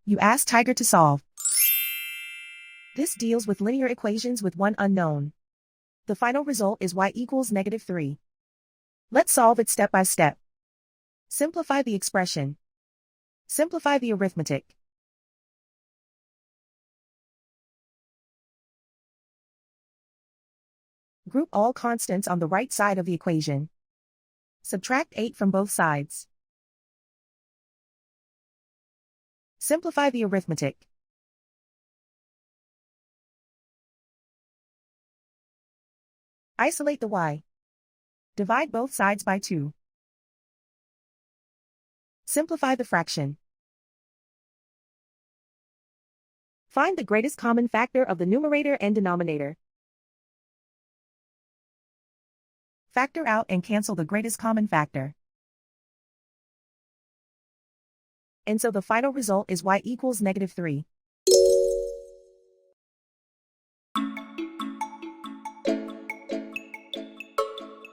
You ask Tiger to solve. This deals with linear equations with one unknown. The final result is y equals -3. Let's solve it step by step. Simplify the expression. Simplify the arithmetic. Group all constants on the right side of the equation. Subtract 8 from both sides. Simplify the arithmetic. Isolate the y. Divide both sides by 2. Simplify the fraction. Find the greatest common factor of the numerator and denominator. Factor out and cancel the greatest common factor. And so the final result is y equals -3.